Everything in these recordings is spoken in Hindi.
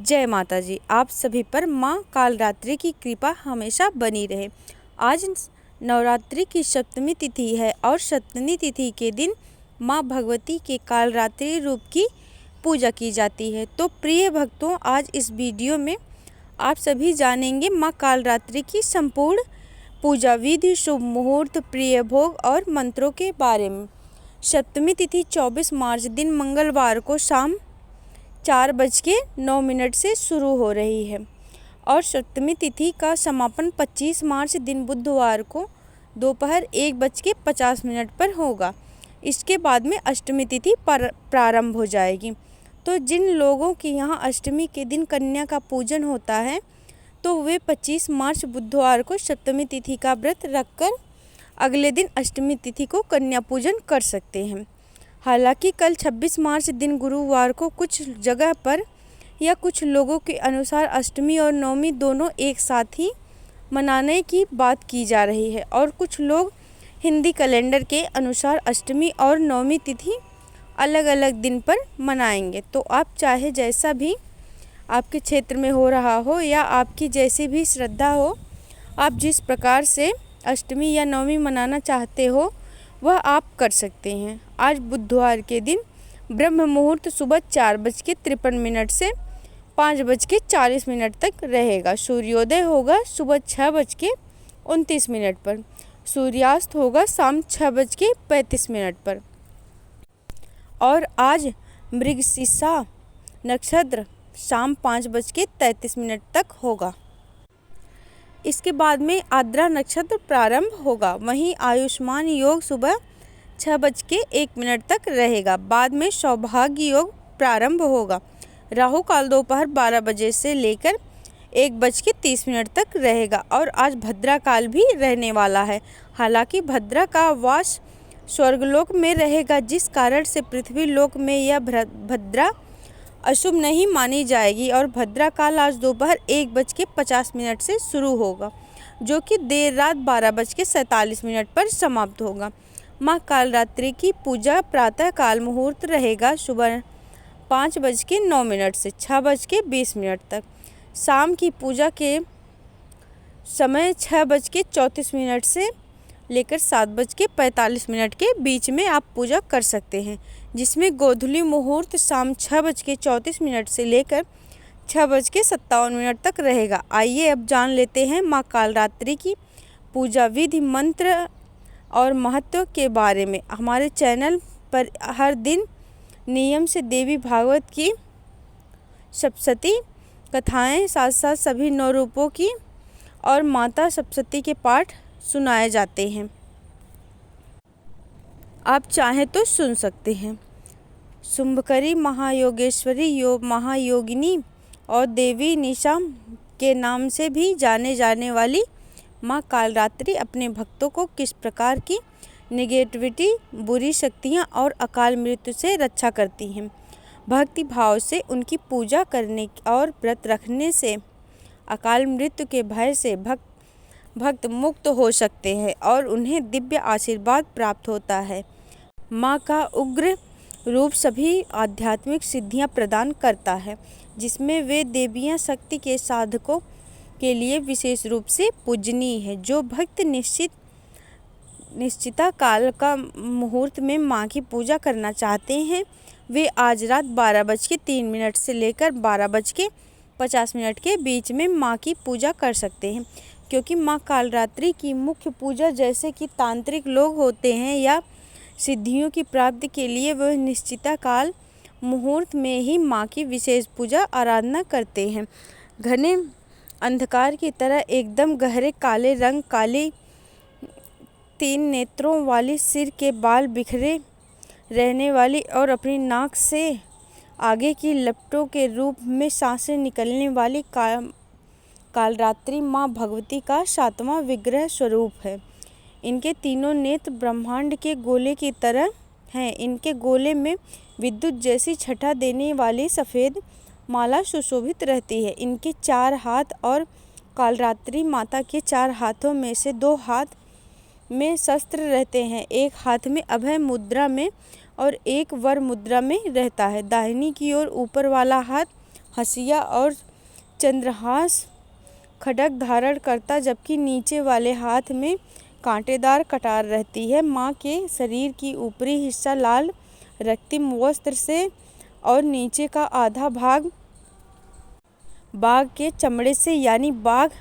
जय माता जी। आप सभी पर माँ कालरात्रि की कृपा हमेशा बनी रहे। आज नवरात्रि की सप्तमी तिथि है और सप्तमी तिथि के दिन माँ भगवती के कालरात्रि रूप की पूजा की जाती है। तो प्रिय भक्तों, आज इस वीडियो में आप सभी जानेंगे माँ कालरात्रि की संपूर्ण पूजा विधि, शुभ मुहूर्त, प्रिय भोग और मंत्रों के बारे में। सप्तमी तिथि 24 मार्च दिन मंगलवार को शाम 4:09 से शुरू हो रही है और सप्तमी तिथि का समापन 25 मार्च दिन बुधवार को दोपहर 1:50 पर होगा। इसके बाद में अष्टमी तिथि प्रारंभ हो जाएगी। तो जिन लोगों के यहाँ अष्टमी के दिन कन्या का पूजन होता है तो वे 25 मार्च बुधवार को सप्तमी तिथि का व्रत रखकर अगले दिन अष्टमी तिथि को कन्या पूजन कर सकते हैं। हालांकि कल 26 मार्च दिन गुरुवार को कुछ जगह पर या कुछ लोगों के अनुसार अष्टमी और नवमी दोनों एक साथ ही मनाने की बात की जा रही है और कुछ लोग हिंदी कैलेंडर के अनुसार अष्टमी और नवमी तिथि अलग अलग दिन पर मनाएंगे। तो आप चाहे जैसा भी आपके क्षेत्र में हो रहा हो या आपकी जैसी भी श्रद्धा हो, आप जिस प्रकार से अष्टमी या नवमी मनाना चाहते हो वह आप कर सकते हैं। आज बुधवार के दिन ब्रह्म मुहूर्त सुबह 4:53 से 5:40 तक रहेगा। सूर्योदय होगा सुबह 6:29 पर। सूर्यास्त होगा शाम 6:35 पर। और आज मृगशीर्षा नक्षत्र शाम 5:33 तक होगा। इसके बाद में आद्रा नक्षत्र प्रारंभ होगा। वहीं आयुष्मान योग सुबह 6:01 तक रहेगा। बाद में सौभाग्य योग प्रारंभ होगा। राहु काल दोपहर 12 बजे से लेकर 1:30 तक रहेगा और आज भद्रा काल भी रहने वाला है। हालांकि भद्रा का वास स्वर्गलोक में रहेगा, जिस कारण से पृथ्वी लोक में यह भद्रा अशुभ नहीं मानी जाएगी और भद्रा काल आज दोपहर 1:50 से शुरू होगा, जो कि देर रात 12:47 पर समाप्त होगा। माँ कालरात्रि की पूजा प्रातः काल मुहूर्त रहेगा सुबह 5:09 से 6:20 तक। शाम की पूजा के समय 6:34 से लेकर 7:45 के बीच में आप पूजा कर सकते हैं, जिसमें गोधूली मुहूर्त शाम 6:34 से लेकर 6:57 तक रहेगा। आइए अब जान लेते हैं माँ कालरात्रि की पूजा विधि, मंत्र और महत्व के बारे में। हमारे चैनल पर हर दिन नियम से देवी भागवत की सप्तशती कथाएं, साथ साथ सभी 9 रूपों की और माता सप्तशती के पाठ सुनाए जाते हैं। आप चाहें तो सुन सकते हैं। शुंभकरी, महायोगेश्वरी, योग महायोगिनी और देवी निशा के नाम से भी जाने जाने वाली माँ कालरात्रि अपने भक्तों को किस प्रकार की नेगेटिविटी, बुरी शक्तियाँ और अकाल मृत्यु से रक्षा करती हैं। भक्ति भाव से उनकी पूजा करने और व्रत रखने से अकाल मृत्यु के भय से भक्त मुक्त हो सकते हैं और उन्हें दिव्य आशीर्वाद प्राप्त होता है। माँ का उग्र रूप सभी आध्यात्मिक सिद्धियाँ प्रदान करता है, जिसमें वे देवियाँ शक्ति के साधकों के लिए विशेष रूप से पूजनीय है। जो भक्त निश्चिता काल का मुहूर्त में माँ की पूजा करना चाहते हैं, वे आज रात 12:03 से लेकर 12:50 के बीच में माँ की पूजा कर सकते हैं, क्योंकि माँ कालरात्रि की मुख्य पूजा जैसे कि तांत्रिक लोग होते हैं या सिद्धियों की प्राप्ति के लिए वह निश्चिता काल मुहूर्त में ही माँ की विशेष पूजा आराधना करते हैं। घने अंधकार की तरह एकदम गहरे काले रंग, काली 3 नेत्रों वाली, सिर के बाल बिखरे रहने वाली और अपनी नाक से आगे की लपटों के रूप में सांसें निकलने वाली कालरात्रि माँ भगवती का 7वां विग्रह स्वरूप है। इनके तीनों नेत्र ब्रह्मांड के गोले की तरह हैं। इनके गोले में विद्युत जैसी छटा देने वाली सफ़ेद माला सुशोभित रहती है। इनके 4 हाथ और कालरात्रि माता के 4 हाथों में से 2 हाथ में शस्त्र रहते हैं। एक हाथ में अभय मुद्रा में और एक वर मुद्रा में रहता है। दाहिनी की ओर ऊपर वाला हाथ हंसिया और चंद्रहास खड्ग धारण करता, जबकि नीचे वाले हाथ में कांटेदार कटार रहती है। माँ के शरीर की ऊपरी हिस्सा लाल रक्तिम वस्त्र से और नीचे का आधा भाग बाघ के चमड़े से यानी बाघ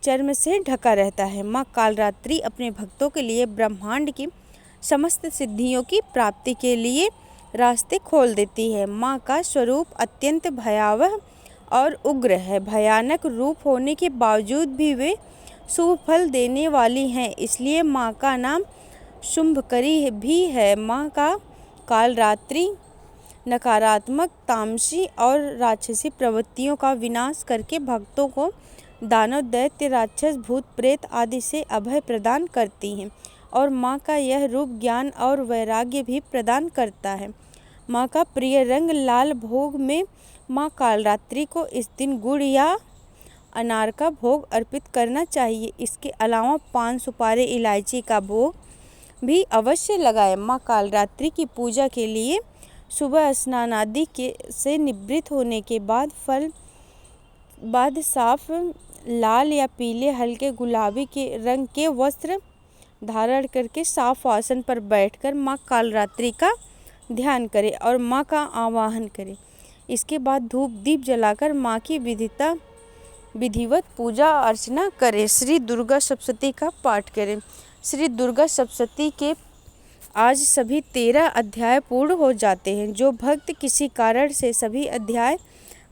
चर्म से ढका रहता है। माँ कालरात्रि अपने भक्तों के लिए ब्रह्मांड की समस्त सिद्धियों की प्राप्ति के लिए रास्ते खोल देती है। माँ का स्वरूप अत्यंत भयावह और उग्र है। भयानक रूप होने के बावजूद भी वे शुभ फल देने वाली हैं, इसलिए माँ का नाम शुंभकरी भी है। माँ का कालरात्रि नकारात्मक, तामसी और राक्षसी प्रवृत्तियों का विनाश करके भक्तों को दानव, दैत्य, राक्षस, भूत, प्रेत आदि से अभय प्रदान करती हैं और माँ का यह रूप ज्ञान और वैराग्य भी प्रदान करता है। माँ का प्रिय रंग लाल। भोग में माँ कालरात्रि को इस दिन गुड़ या अनार का भोग अर्पित करना चाहिए। इसके अलावा पान, सुपारी, इलायची का भोग भी अवश्य लगाएं। माँ कालरात्रि की पूजा के लिए सुबह स्नान आदि से निवृत्त होने के बाद साफ लाल या पीले, हल्के गुलाबी के रंग के वस्त्र धारण करके साफ आसन पर बैठकर माँ कालरात्रि का ध्यान करें और माँ का आवाहन करें। इसके बाद धूप दीप जलाकर माँ की विधिवत पूजा अर्चना करें। श्री दुर्गा सप्तशती का पाठ करें। श्री दुर्गा सप्तशती के आज सभी 13 अध्याय पूर्ण हो जाते हैं। जो भक्त किसी कारण से सभी अध्याय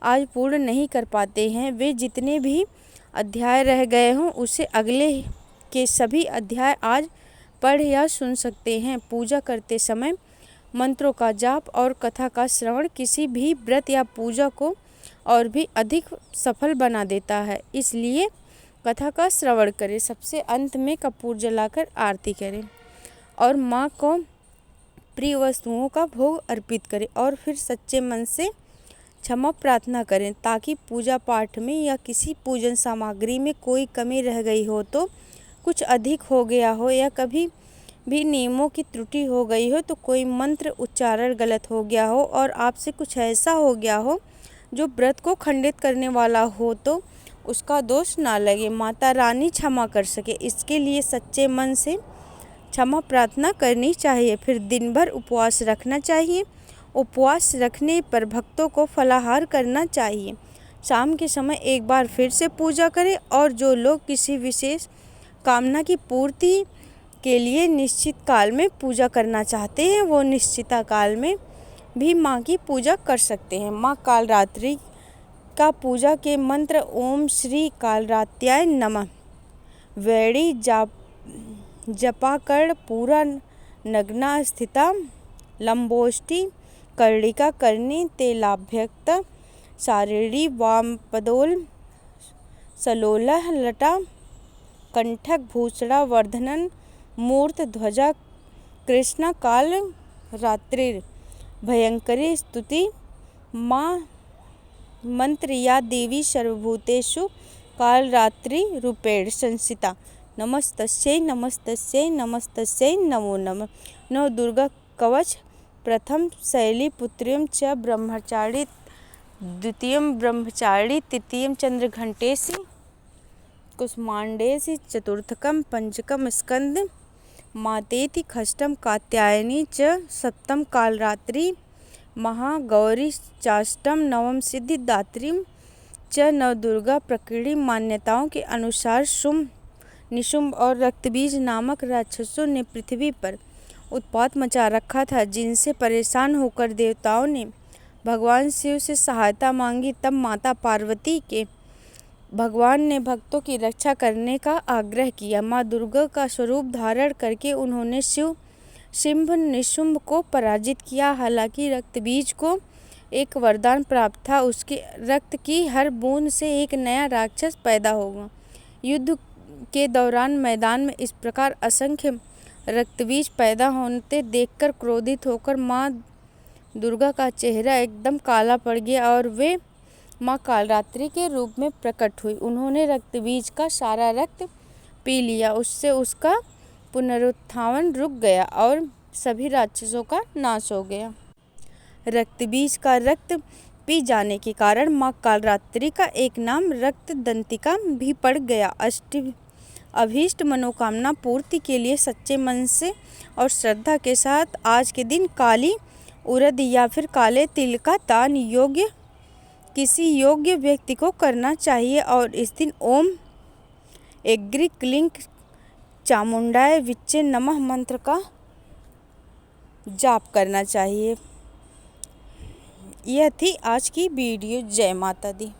आज पूर्ण नहीं कर पाते हैं, वे जितने भी अध्याय रह गए हों उसे अगले के सभी अध्याय आज पढ़ या सुन सकते हैं। पूजा करते समय मंत्रों का जाप और कथा का श्रवण किसी भी व्रत या पूजा को और भी अधिक सफल बना देता है, इसलिए कथा का श्रवण करें। सबसे अंत में कपूर जलाकर आरती करें और माँ को प्रिय वस्तुओं का भोग अर्पित करें और फिर सच्चे मन से क्षमा प्रार्थना करें, ताकि पूजा पाठ में या किसी पूजन सामग्री में कोई कमी रह गई हो, तो कुछ अधिक हो गया हो या कभी भी नियमों की त्रुटि हो गई हो, तो कोई मंत्र उच्चारण गलत हो गया हो और आपसे कुछ ऐसा हो गया हो जो व्रत को खंडित करने वाला हो, तो उसका दोष ना लगे, माता रानी क्षमा कर सके। इसके लिए सच्चे मन से क्षमा प्रार्थना करनी चाहिए। फिर दिन भर उपवास रखना चाहिए। उपवास रखने पर भक्तों को फलाहार करना चाहिए। शाम के समय एक बार फिर से पूजा करें और जो लोग किसी विशेष कामना की पूर्ति के लिए निश्चित काल में पूजा करना चाहते हैं, वो निश्चिता काल में भी माँ की पूजा कर सकते हैं। माँ कालरात्रि का पूजा के मंत्र ओम श्री कालरात्याय नमः, वैड़ी जपाकर्ण पूरा नग्ना स्थिता, लंबोष्टि कर्णिका कर्णी तेलाभ्यक्त, शारीरी वामपदोल सलोलह लटा, कंठक भूषणा वर्धनन, मूर्त ध्वजा कृष्ण काल रात्रिर, भयंकरी स्तुति माँ मंत्र या देवी सर्वभूतेषु कालरात्रि रूपेण संस्थिता, नमस्तस्यै नमस्तस्यै नमस्तस्यै नमो नमः। नव दुर्गा कवच प्रथम शैलीपुत्र्यं च ब्रह्मचारी, द्वितीयं ब्रह्मचारी, तृतीयं चंद्रघंटेशि कुष्मांडेशि, चतुर्थकं पंचकं स्कंद मातेति, षष्ठं कात्यायनी च, सप्तम कालरात्रि महागौरी चाष्टम, नवम सिद्धिदात्री च। नवदुर्गा प्रकृति मान्यताओं के अनुसार शुंभ, निशुंभ और रक्तबीज नामक राक्षसों ने पृथ्वी पर उत्पात मचा रखा था, जिनसे परेशान होकर देवताओं ने भगवान शिव से सहायता मांगी। तब माता पार्वती के भगवान ने भक्तों की रक्षा करने का आग्रह किया। माँ दुर्गा का स्वरूप धारण करके उन्होंने शुंभ निशुंभ को पराजित किया। हालांकि रक्तबीज को एक वरदान प्राप्त था, उसके रक्त की हर बूंद से एक नया राक्षस पैदा होगा। युद्ध के दौरान मैदान में इस प्रकार असंख्य रक्तबीज पैदा होते देखकर क्रोधित होकर माँ दुर्गा का चेहरा एकदम काला पड़ गया और वे माँ कालरात्रि के रूप में प्रकट हुई। उन्होंने रक्तबीज का सारा रक्त पी लिया, उससे उसका पुनरुत्थान रुक गया और सभी राक्षसों का नाश हो गया। रक्तबीज का रक्त पी जाने के कारण माँ कालरात्रि का एक नाम रक्त दंतिका भी पड़ गया। अभीष्ट मनोकामना पूर्ति के लिए सच्चे मन से और श्रद्धा के साथ आज के दिन काली उड़द या फिर काले तिल का दान किसी योग्य व्यक्ति को करना चाहिए और इस दिन ओम एग्री क्लीं चामुंडाय विच्चे नमः मंत्र का जाप करना चाहिए। यह थी आज की वीडियो। जय माता दी।